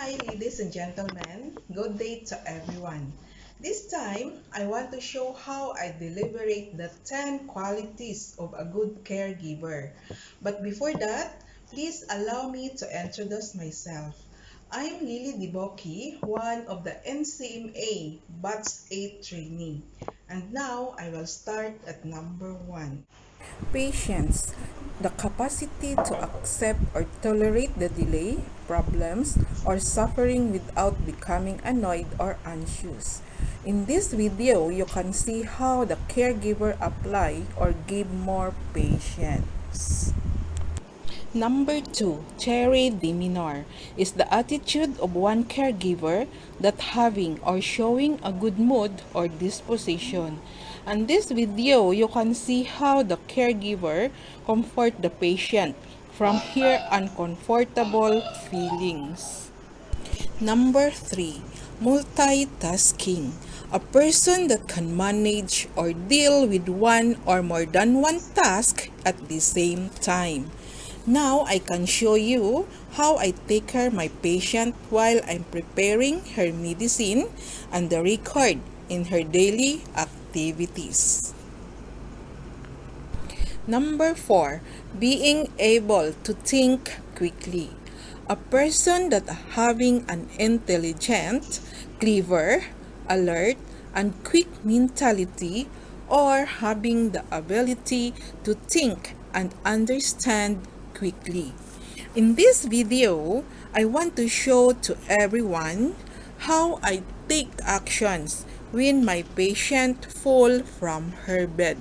Hi, ladies and gentlemen. Good day to everyone. This time, I want to show how I deliberate the 10 qualities of a good caregiver. But before that, please allow me to introduce myself. I'm Lily Debuque, one of the Ncma Batch 8 trainee. And now, I will start at number 1. Patience, the capacity to accept or tolerate the delay, problems, or suffering without becoming annoyed or anxious. In this video, you can see how the caregiver apply or give more patience. Number 2, cherry demeanor, is the attitude of one caregiver that having or showing a good mood or disposition. In this video, you can see how the caregiver comfort the patient from her uncomfortable feelings. Number 3, multitasking. A person that can manage or deal with one or more than one task at the same time. Now I can show you how I take care of my patient while I'm preparing her medicine and the record in her daily activities. Number 4, being able to think quickly. A person that having an intelligent, clever, alert, and quick mentality, or having the ability to think and understand quickly. In this video, I want to show to everyone how I take actions when my patient fall from her bed.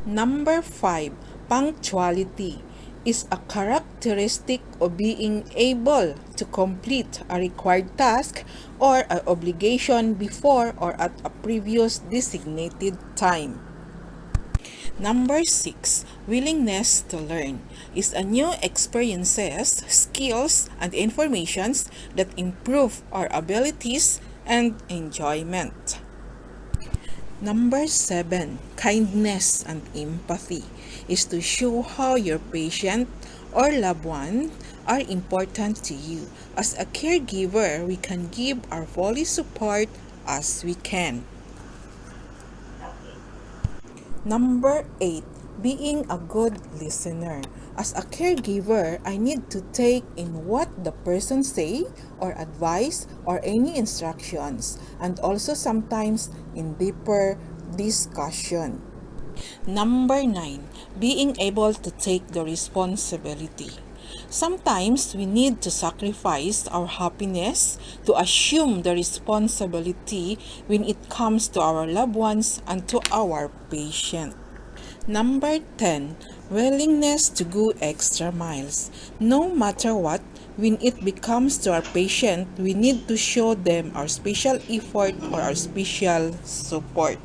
Number 5, punctuality is a characteristic of being able to complete a required task or an obligation before or at a previous designated time. Number 6, willingness to learn is a new experiences, skills, and informations that improve our abilities and enjoyment. Number 7, kindness and empathy is to show how your patient or loved one are important to you. As a caregiver, we can give our fully support as we can. Number 8, being a good listener. As a caregiver, I need to take in what the person say or advice or any instructions, and also sometimes in deeper discussion. Number 9, being able to take the responsibility. Sometimes we need to sacrifice our happiness to assume the responsibility when it comes to our loved ones and to our patient. Number 10, willingness to go extra miles. No matter what, when it becomes to our patient, we need to show them our special effort or our special support.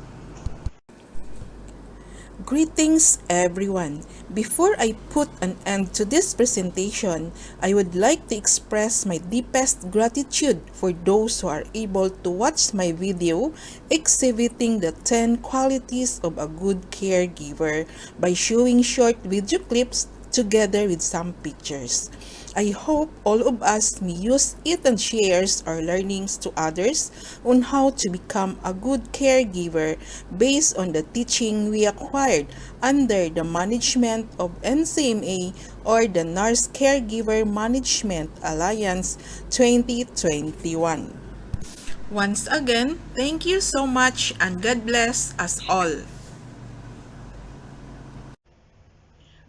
Greetings everyone! Before I put an end to this presentation, I would like to express my deepest gratitude for those who are able to watch my video exhibiting the 10 qualities of a good caregiver by showing short video clips together with some pictures. I hope all of us may use it and shares our learnings to others on how to become a good caregiver based on the teaching we acquired under the management of Ncma or the Nurse Caregiver Management Alliance 2021. Once again, thank you so much and God bless us all.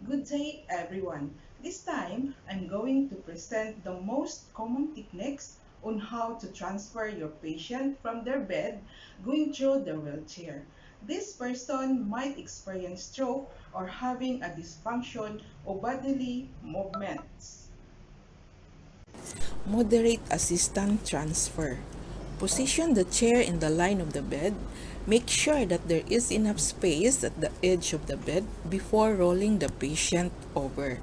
Good day, everyone. This time, I'm going to present the most common techniques on how to transfer your patient from their bed going through the wheelchair. This person might experience stroke or having a dysfunction of bodily movements. Moderate assistant transfer. Position the chair in the line of the bed. Make sure that there is enough space at the edge of the bed before rolling the patient over.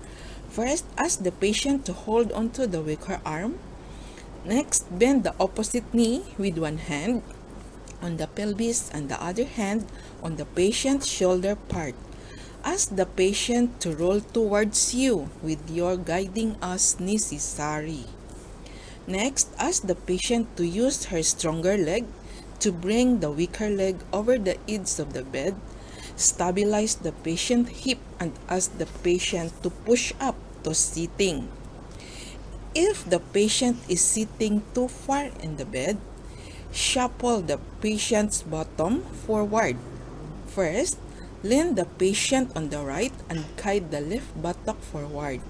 First, ask the patient to hold onto the weaker arm. Next, bend the opposite knee with one hand on the pelvis and the other hand on the patient's shoulder part. Ask the patient to roll towards you with your guiding as necessary. Next, ask the patient to use her stronger leg to bring the weaker leg over the edge of the bed. Stabilize the patient hip and ask the patient to push up to sitting. If the patient is sitting too far in the bed, shuffle the patient's bottom forward. First, lean the patient on the right and guide the left buttock forward.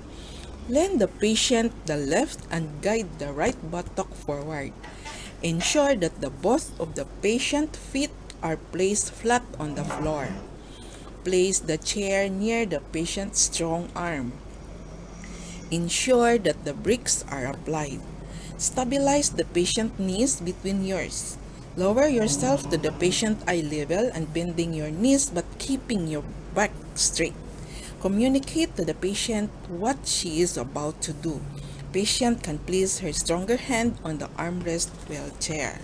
Lean the patient the left and guide the right buttock forward. Ensure that the both of the patient feet are placed flat on the floor. Place the chair near the patient's strong arm. Ensure that the bricks are applied. Stabilize the patient's knees between yours. Lower yourself to the patient eye level and bending your knees but keeping your back straight. Communicate to the patient what she is about to do. Patient can place her stronger hand on the armrest wheelchair.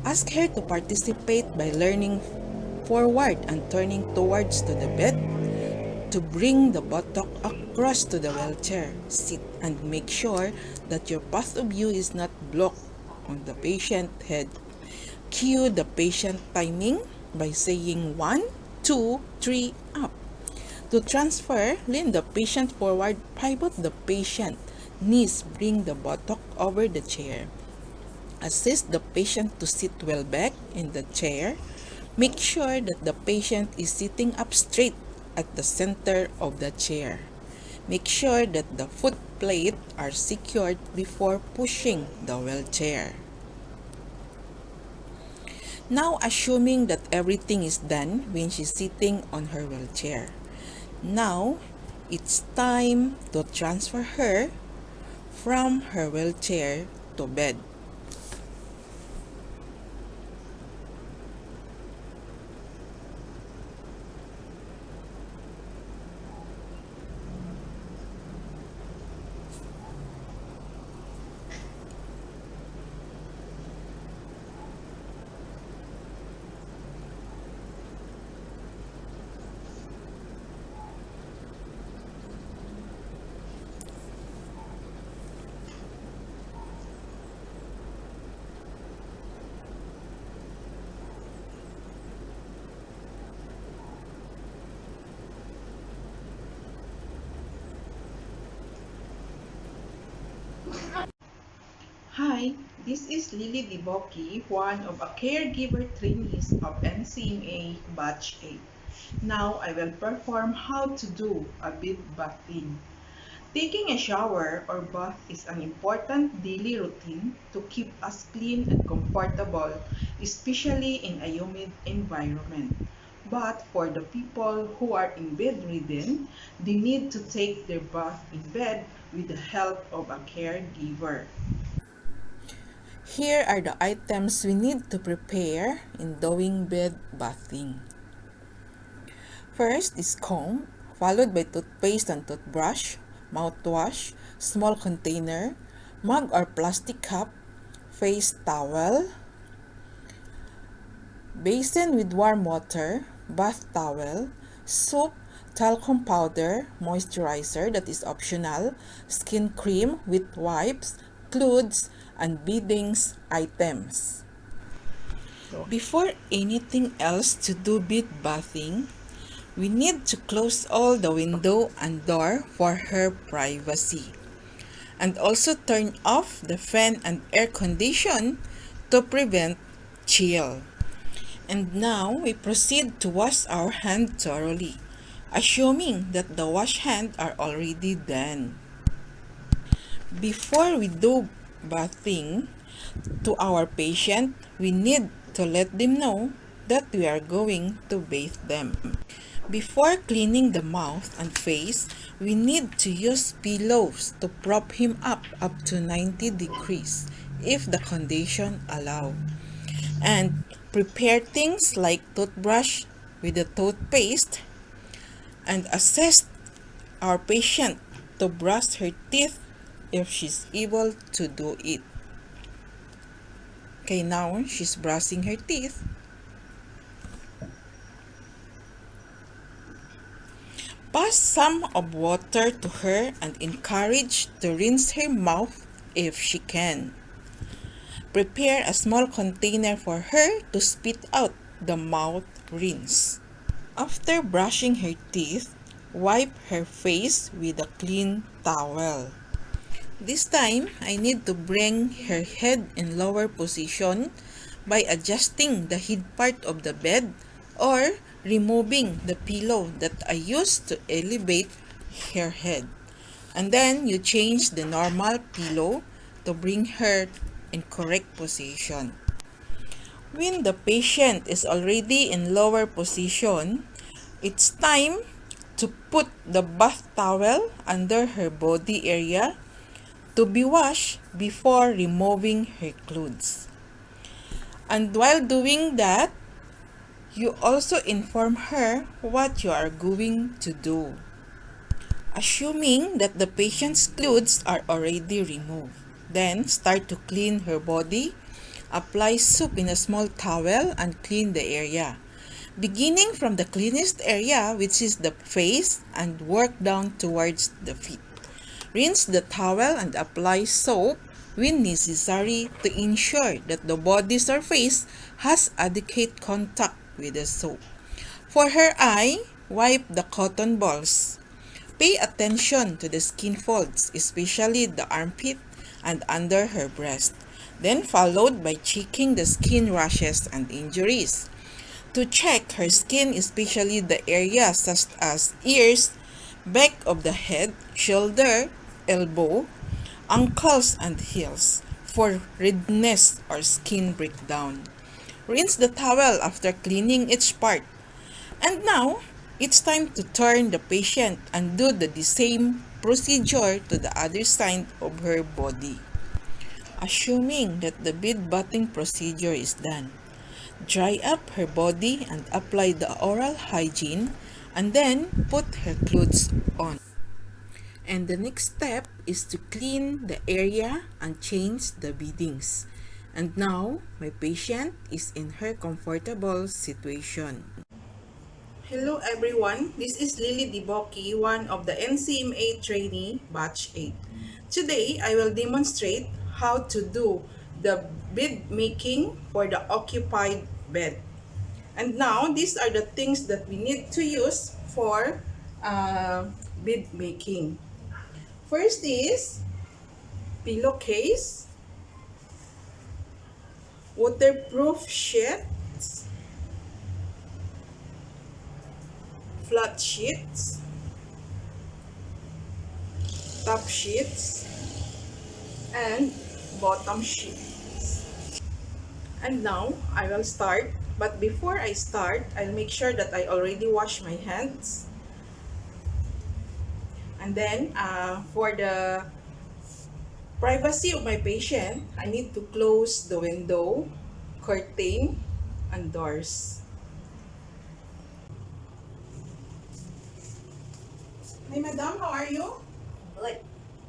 Ask her to participate by leaning forward and turning towards to the bed to bring the buttock across to the wheelchair seat and make sure that your path of view is not blocked on the patient head. Cue the patient timing by saying 1, 2, 3, up. To transfer, lean the patient forward, pivot the patient, knees bring the buttock over the chair. Assist the patient to sit well back in the chair. Make sure that the patient is sitting up straight at the center of the chair. Make sure that the foot plate are secured before pushing the wheelchair. Now, assuming that everything is done when she's sitting on her wheelchair. Now, it's time to transfer her from her wheelchair to bed. Hi, this is Lily Debuque, one of a caregiver trainees of Ncma Batch 8. Now I will perform how to do a bed bathing. Taking a shower or bath is an important daily routine to keep us clean and comfortable, especially in a humid environment. But for the people who are in bedridden, they need to take their bath in bed with the help of a caregiver. Here are the items we need to prepare in doing bed bathing. First is comb, followed by toothpaste and toothbrush, mouthwash, small container, mug or plastic cup, face towel, basin with warm water, bath towel, soap, talcum powder, moisturizer that is optional, skin cream with wipes, clothes, and beddings items. Before anything else to do bed bathing, we need to close all the window and door for her privacy. And also turn off the fan and air condition to prevent chill. And now we proceed to wash our hand thoroughly, assuming that the wash hand are already done. Before we do bathing to our patient, we need to let them know that we are going to bathe them. Before cleaning the mouth and face, we need to use pillows to prop him up to 90 degrees if the condition allow. And prepare things like toothbrush with the toothpaste and assist our patient to brush her teeth if she's able to do it. Okay, now she's brushing her teeth. Pass some of water to her and encourage to rinse her mouth if she can. Prepare a small container for her to spit out the mouth rinse. After brushing her teeth, wipe her face with a clean towel. This time, I need to bring her head in lower position by adjusting the head part of the bed or removing the pillow that I used to elevate her head. And then you change the normal pillow to bring her in correct position. When the patient is already in lower position, it's time to put the bath towel under her body area to be washed before removing her clothes. And while doing that, you also inform her what you are going to do. Assuming that the patient's clothes are already removed, then start to clean her body. Apply soap in a small towel and clean the area, beginning from the cleanest area, which is the face, and work down towards the feet. Rinse the towel and apply soap when necessary to ensure that the body surface has adequate contact with the soap. For her eye, wipe the cotton balls. Pay attention to the skin folds, especially the armpit and under her breast, then followed by checking the skin rashes and injuries. To check her skin, especially the areas such as ears, back of the head, shoulder, elbow, ankles, and heels for redness or skin breakdown. Rinse the towel after cleaning each part. And now, it's time to turn the patient and do the same procedure to the other side of her body. Assuming that the bed bathing procedure is done, dry up her body and apply the oral hygiene and then put her clothes on. And the next step is to clean the area and change the beddings. And now, my patient is in her comfortable situation. Hello everyone, this is Lily Debuque, one of the Ncma trainee batch 8. Today, I will demonstrate how to do the bed making for the occupied bed. And now, these are the things that we need to use for bed making. First is pillowcase, waterproof sheets, flat sheets, top sheets, and bottom sheets. And now I will start, but before I start, I'll make sure that I already wash my hands. And then for the privacy of my patient, I need to close the window, curtain, and doors. Hi madam, how are you? Good.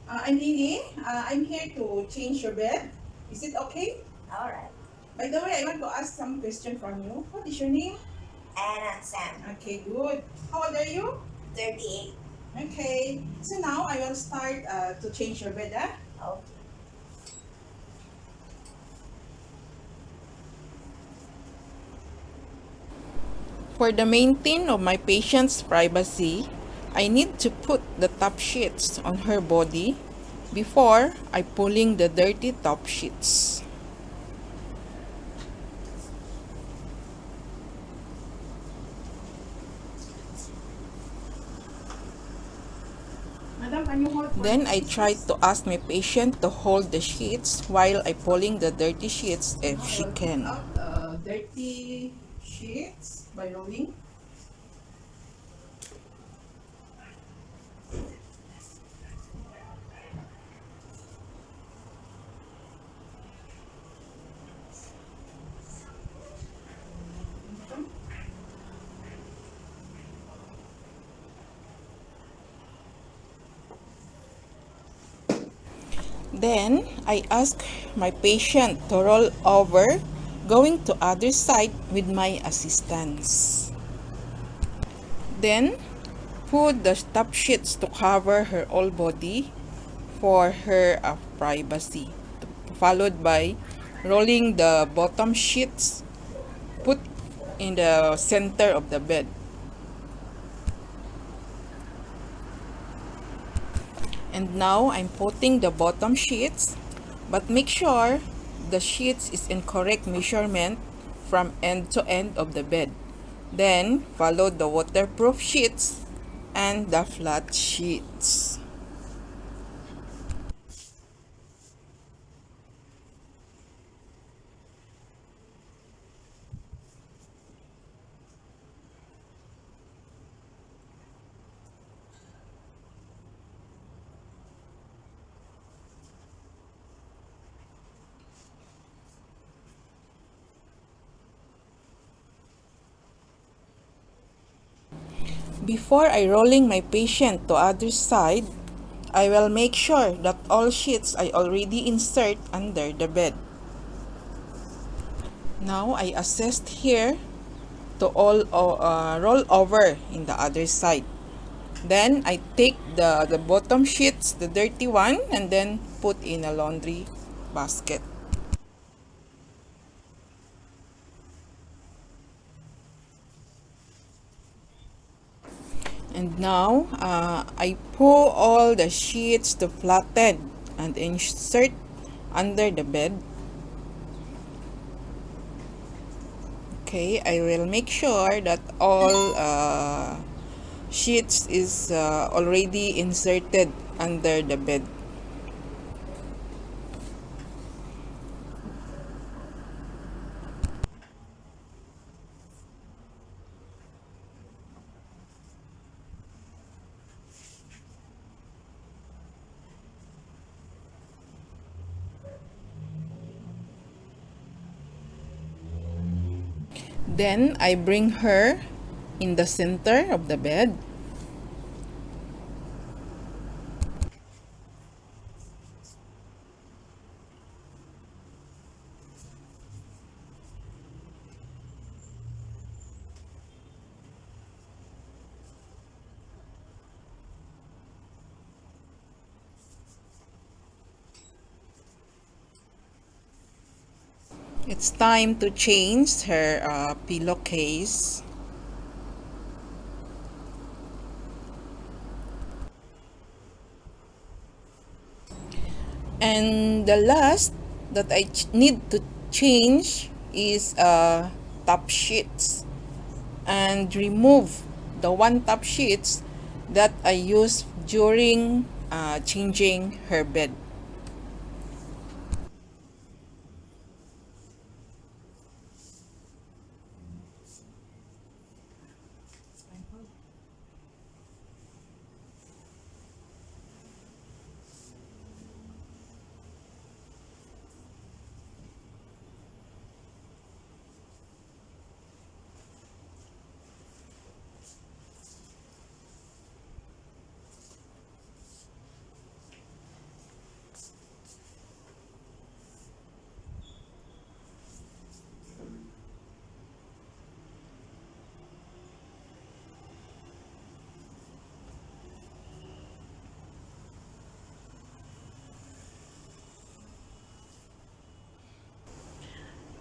I'm Lily. I'm here to change your bed. Is it okay? All right. By the way, I want to ask some question from you. What is your name? Anna Sam, Okay, good. How old are you? 38. Okay. So now I will start to change your bed. Okay. For the maintain of my patient's privacy, I need to put the top sheets on her body before I pulling the dirty top sheets. Madam, can you hold for Then me, I please? try to ask my patient to hold the sheets while I pulling the dirty sheets if I she will can. pick up dirty sheets by rolling. Then I ask my patient to roll over, going to other side with my assistance. Then put the top sheets to cover her whole body for her privacy, followed by rolling the bottom sheets put in the center of the bed. And now I'm putting the bottom sheets, but make sure the sheets is in correct measurement from end to end of the bed. Then follow the waterproof sheets and the flat sheets. Before I rolling my patient to other side, I will make sure that all sheets I already insert under the bed. Now I assist here to all roll over in the other side. Then I take the bottom sheets, the dirty one, and then put in a laundry basket. And now I pull all the sheets to flatten and insert under the bed. Okay, I will make sure that all sheets is already inserted under the bed. Then I bring her in the center of the bed. It's time to change her pillowcase. And the last that I need to change is top sheets, and remove the one top sheets that I used during changing her bed.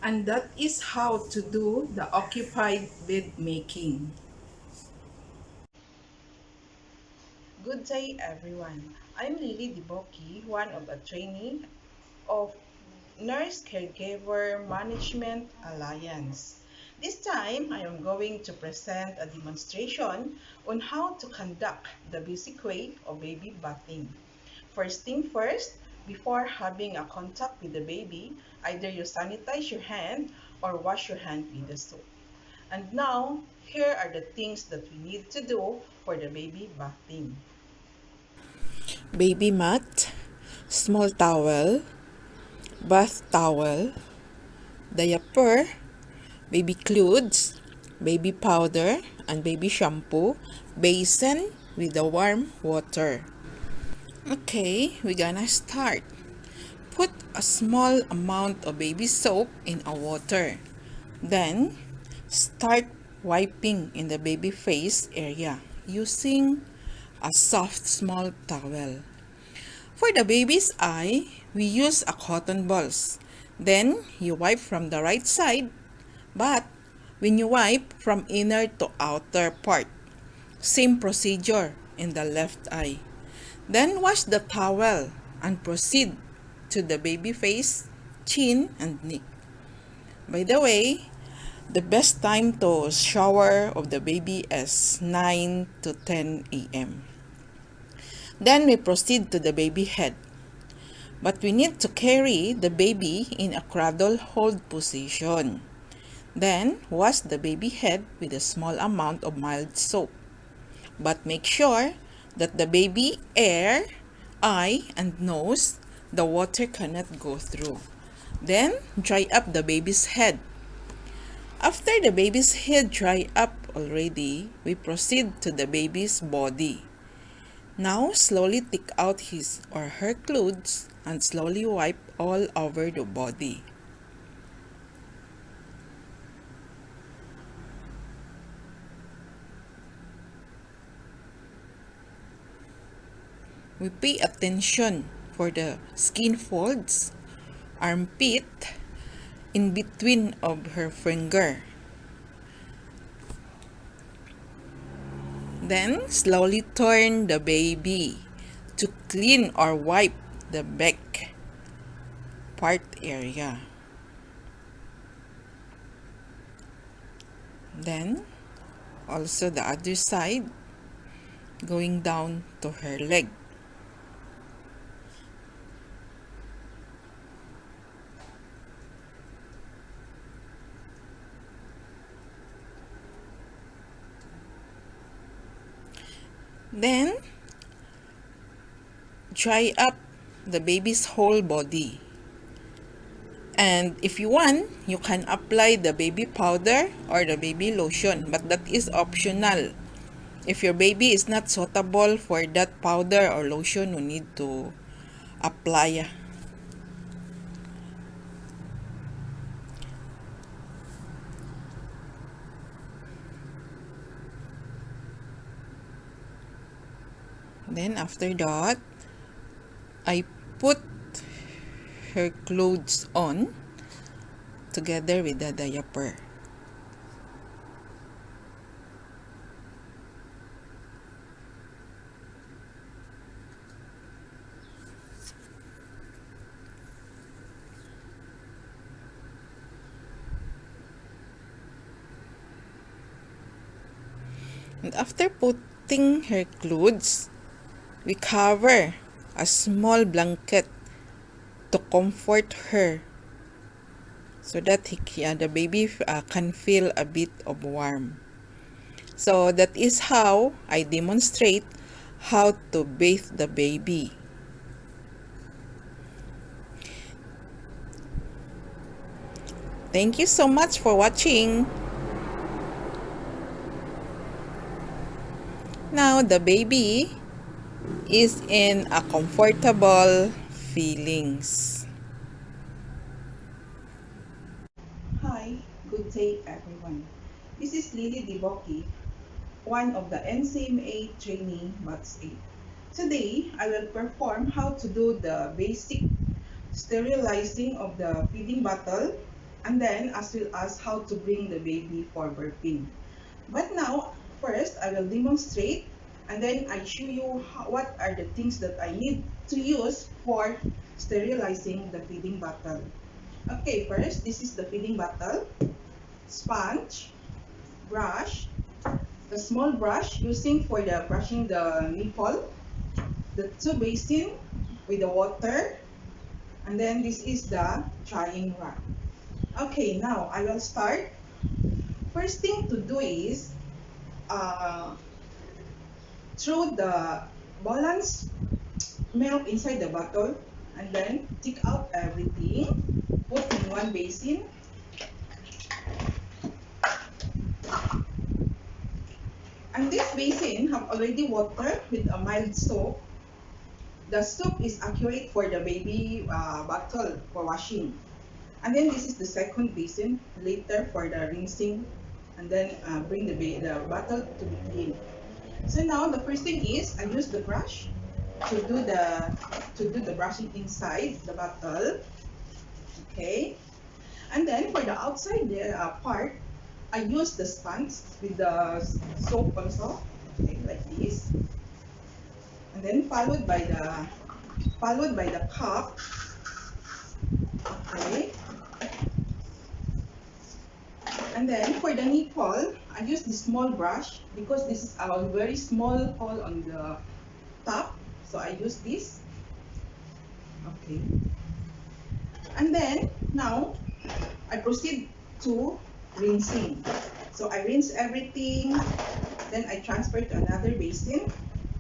And that is how to do the occupied bed making. Good day, everyone. I'm Lily Debuque, one of the trainee of Nurse Caregiver Management Alliance. This time, I am going to present a demonstration on how to conduct the basic way of baby bathing. First thing first, before having a contact with the baby, either you sanitize your hand or wash your hand with the soap. And now, here are the things that we need to do for the baby bathing. Baby mat, small towel, bath towel, diaper, baby clothes, baby powder, and baby shampoo, basin with the warm water. Okay, we're gonna start. Put a small amount of baby soap in a water. Then, start wiping in the baby face area using a soft small towel. For the baby's eye, we use a cotton balls. Then you wipe from the right side, but when you wipe from inner to outer part, same procedure in the left eye. Then wash the towel and proceed to the baby face, chin, and neck. By the way, the best time to shower of the baby is 9 to 10 a.m. Then we proceed to the baby head. But we need to carry the baby in a cradle hold position. Then wash the baby head with a small amount of mild soap. But make sure that the baby ear, eye, and nose, the water cannot go through. Then dry up the baby's head. After the baby's head dry up already, we proceed to the baby's body. Now slowly take out his or her clothes and slowly wipe all over the body. We pay attention for the skin folds, armpit, in between of her finger. Then slowly turn the baby to clean or wipe the back part area. Then also the other side, going down to her leg. Then dry up the baby's whole body. And if you want, you can apply the baby powder or the baby lotion, but that is optional. If your baby is not suitable for that powder or lotion, you need to apply. Then after that, I put her clothes on together with the diaper. And after putting her clothes, we cover a small blanket to comfort her so that the baby can feel a bit of warm. So that is how I demonstrate how to bathe the baby. Thank you so much for watching. Now the baby is in a comfortable feelings. Hi, good day everyone. This is Lily Debuque, one of the Ncma trainee Batch 8. Today, I will perform how to do the basic sterilizing of the feeding bottle and then as well as how to bring the baby for burping. But now, first I will demonstrate and then I show you what are the things that I need to use for sterilizing the feeding bottle. Okay, first, this is the feeding bottle, sponge, brush, the small brush using for the brushing the nipple, the 2 basin with the water, and then this is the drying rack. Okay, now I will start. First thing to do is throw the balanced milk inside the bottle and then take out everything, put in 1 basin. And this basin have already water with a mild soap. The soap is accurate for the baby bottle for washing. And then this is the second basin later for the rinsing and then bring the bottle to be clean. So now the first thing is I use the brush to do the brushing inside the bottle. Okay. And then for the outside part, I use the sponge with the soap also. Okay, like this. And then followed by the cup. Okay. And then for the nipple, I use this small brush because this is a very small hole on the top. So I use this. Okay. And then now I proceed to rinsing. So I rinse everything, then I transfer to another basin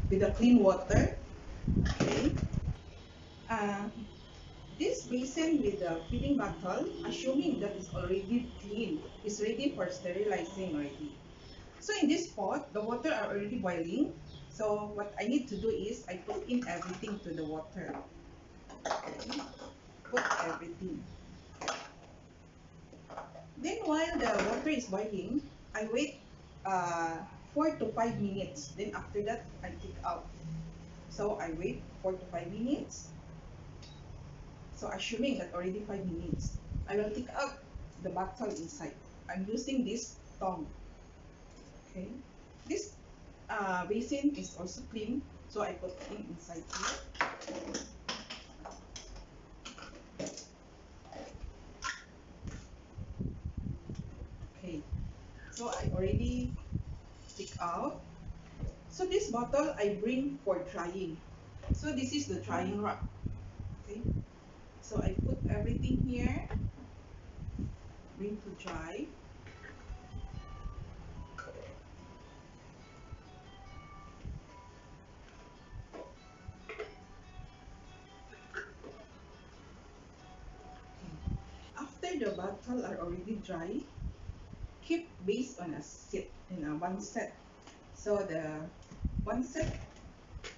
with the clean water. Okay. Uh, this basin with the feeding bottle, assuming that it's already clean, is ready for sterilizing already. So in this pot, the water are already boiling. So what I need to do is I put in everything to the water. Okay. Put everything. Then while the water is boiling, I wait 4 to 5 minutes. Then after that, I take out. So I wait 4 to 5 minutes. So assuming that already 5 minutes, I will take out the bottle inside. I'm using this tongue. Okay. This basin is also clean, so I put in inside here. Okay. So I already take out. So this bottle I bring for drying. So this is the drying rack. Okay. So I put everything here, bring to dry. Okay. After the bottle are already dry, keep based on a set in a one set. So the one set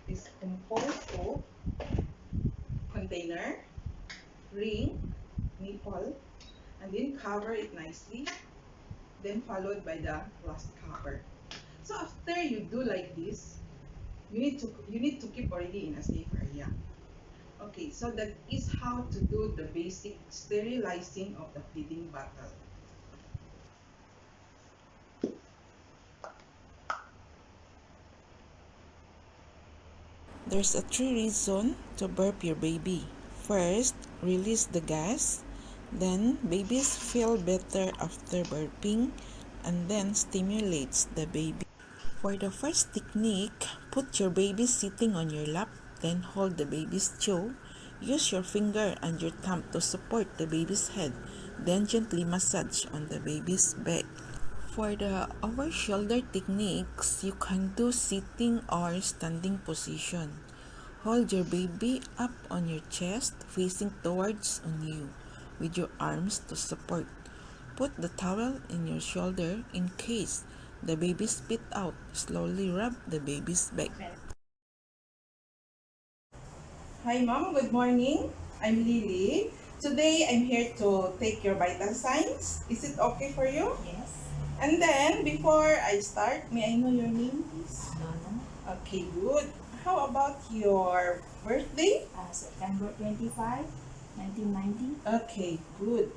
is composed of container, ring, nipple, and then cover it nicely, then followed by the last cover. So after you do like this, you need to keep already in a safe area. Okay, so that is how to do the basic sterilizing of the feeding bottle. There's a three reason to burp your baby. First, release the gas. Then, babies feel better after burping and then stimulates the baby. For the first technique, put your baby sitting on your lap, then hold the baby's jaw. Use your finger and your thumb to support the baby's head, then gently massage on the baby's back. For the over shoulder techniques, you can do sitting or standing position. Hold your baby up on your chest, facing towards on you, with your arms to support. Put the towel in your shoulder in case the baby spit out. Slowly rub the baby's back. Hi mom, good morning. I'm Lily. Today I'm here to take your vital signs. Is it okay for you? Yes. And then before I start, may I know your name please? Donna. Okay, good. How about your birthday? September 25, 1990. Okay, good.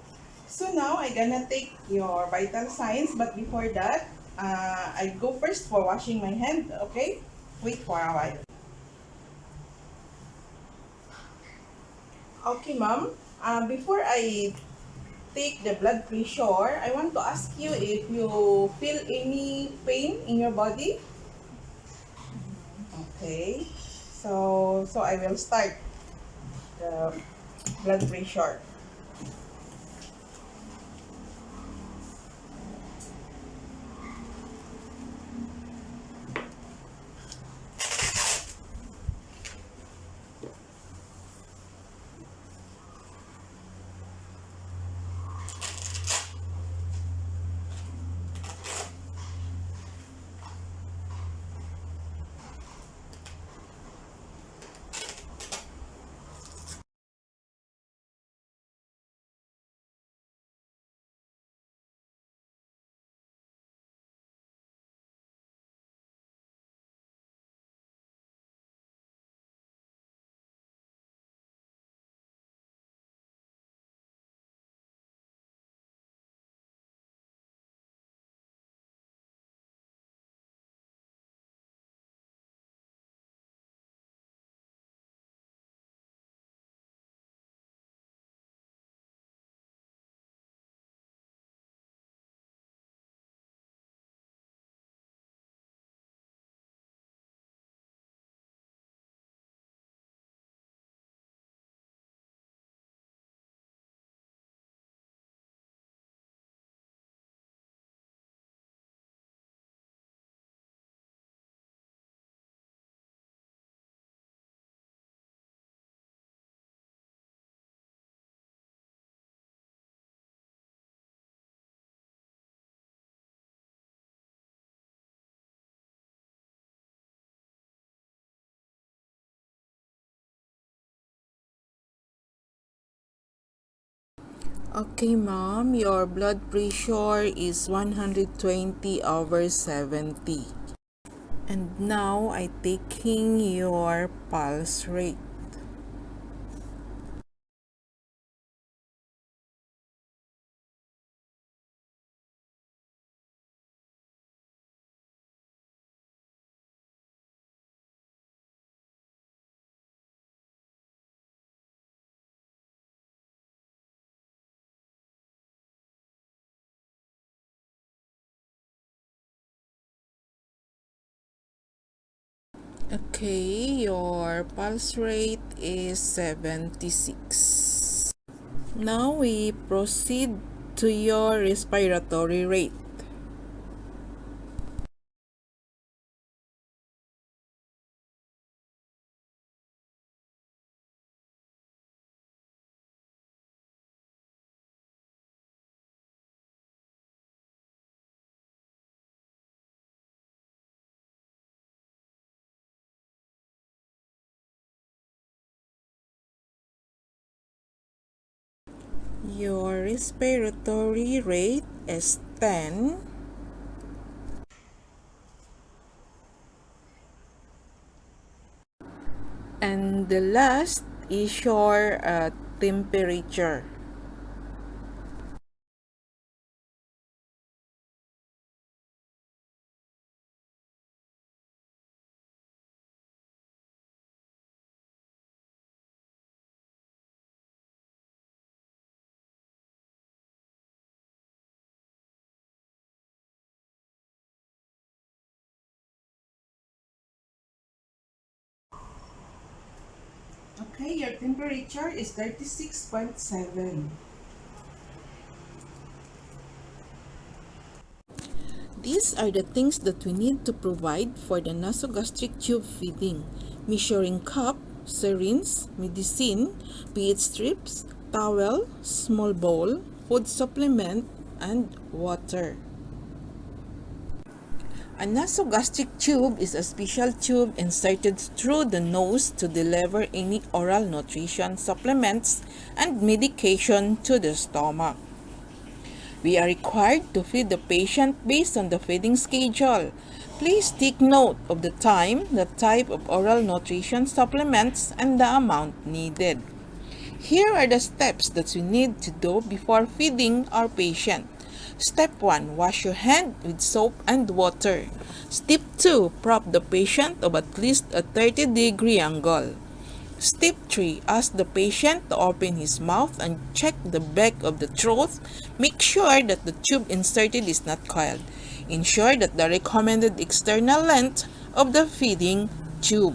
So now I gonna take your vital signs, but before that, I go first for washing my hand. Okay, wait for a while. Okay, ma'am. Before I take the blood pressure, I want to ask you if you feel any pain in your body. Okay. So I will start the blood pressure. Okay, ma'am, your blood pressure is 120/70. And now I taking your pulse rate. Okay, your pulse rate is 76. Now we proceed to your respiratory rate. Your respiratory rate is 10. And the last is your temperature. Okay, your temperature is 36.7. These are the things that we need to provide for the nasogastric tube feeding: measuring cup, syringe, medicine, pH strips, towel, small bowl, food supplement, and water. A nasogastric tube is a special tube inserted through the nose to deliver any oral nutrition supplements and medication to the stomach. We are required to feed the patient based on the feeding schedule. Please take note of the time, the type of oral nutrition supplements, and the amount needed. Here are the steps that we need to do before feeding our patient. Step 1. Wash your hand with soap and water. Step 2. Prop the patient of at least a 30-degree angle. Step 3. Ask the patient to open his mouth and check the back of the throat. Make sure that the tube inserted is not coiled. Ensure that the recommended external length of the feeding tube.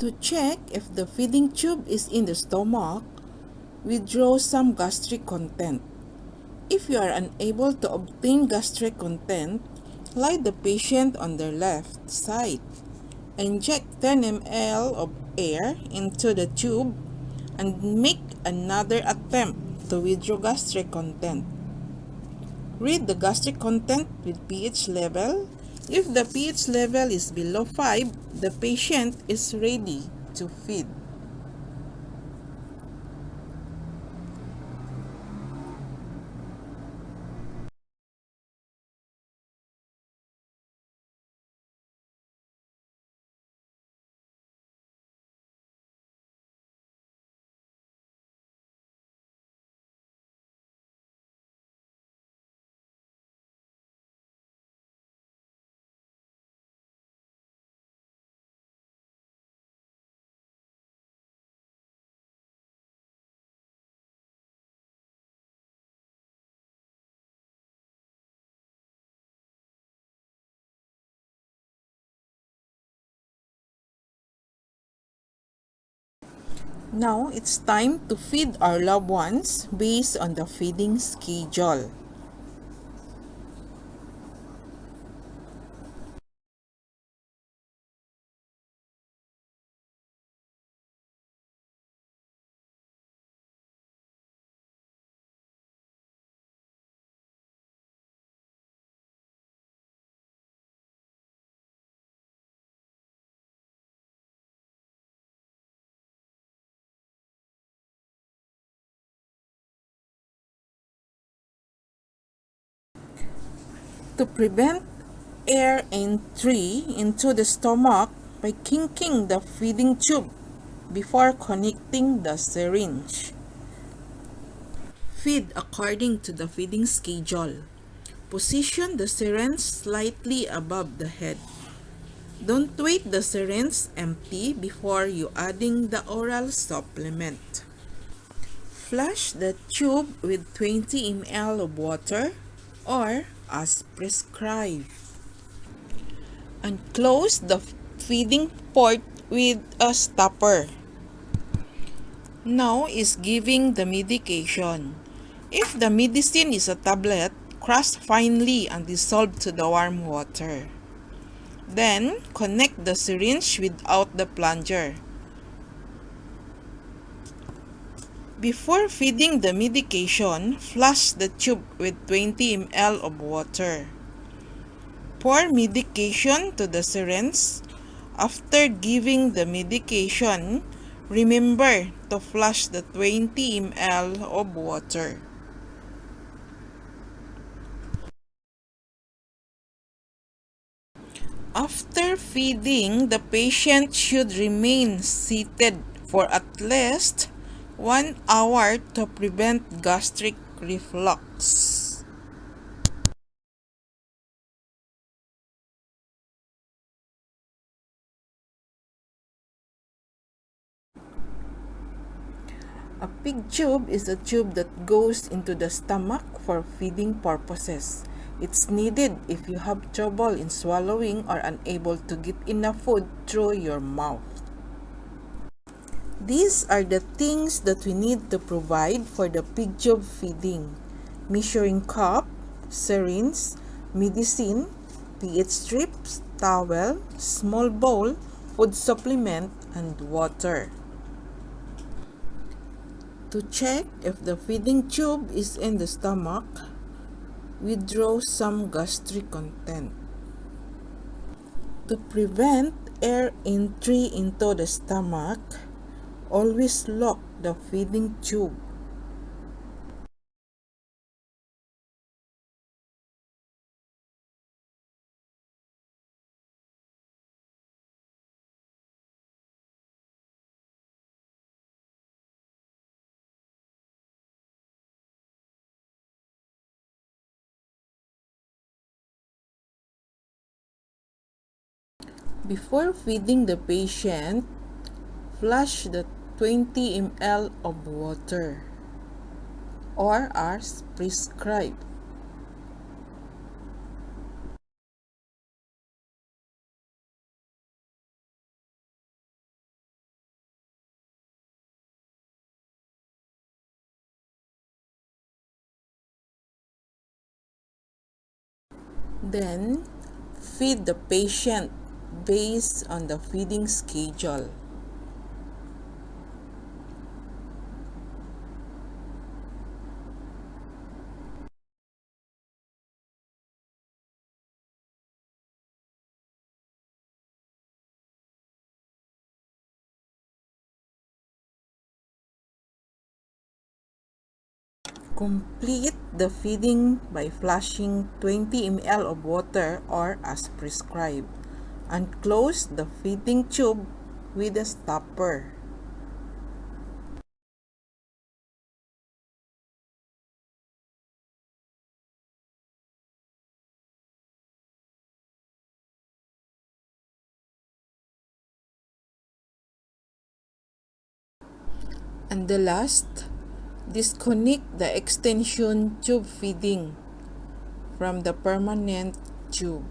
To check if the feeding tube is in the stomach, withdraw some gastric content. If you are unable to obtain gastric content, lie the patient on their left side. Inject 10 ml of air into the tube and make another attempt to withdraw gastric content. Read the gastric content with pH level. If the pH level is below 5, the patient is ready to feed. Now it's time to feed our loved ones based on the feeding schedule. To prevent air entry into the stomach by kinking the feeding tube before connecting the syringe. Feed according to the feeding schedule. Position the syringe slightly above the head. Don't wait the syringe empty before you adding the oral supplement. Flush the tube with 20 ml of water or as prescribed. And close the feeding port with a stopper. Now is giving the medication. If the medicine is a tablet, crush finely and dissolve to the warm water. Then, connect the syringe without the plunger. Before feeding the medication, flush the tube with 20 ml of water. Pour medication to the syringe. After giving the medication, remember to flush the 20 ml of water. After feeding, the patient should remain seated for at least 1 hour to prevent gastric reflux. A pig tube is a tube that goes into the stomach for feeding purposes. It's needed if you have trouble in swallowing or unable to get enough food through your mouth. These are the things that we need to provide for the pig tube feeding: measuring cup, syringe, medicine, pH strips, towel, small bowl, food supplement, and water. To check if the feeding tube is in the stomach, withdraw some gastric content. To prevent air entry into the stomach, always lock the feeding tube. Before feeding the patient, flush the 20 ml of water or as prescribed. Then, feed the patient based on the feeding schedule. Complete the feeding by flushing 20 ml of water or as prescribed, and close the feeding tube with a stopper. And the last, disconnect the extension tube feeding from the permanent tube.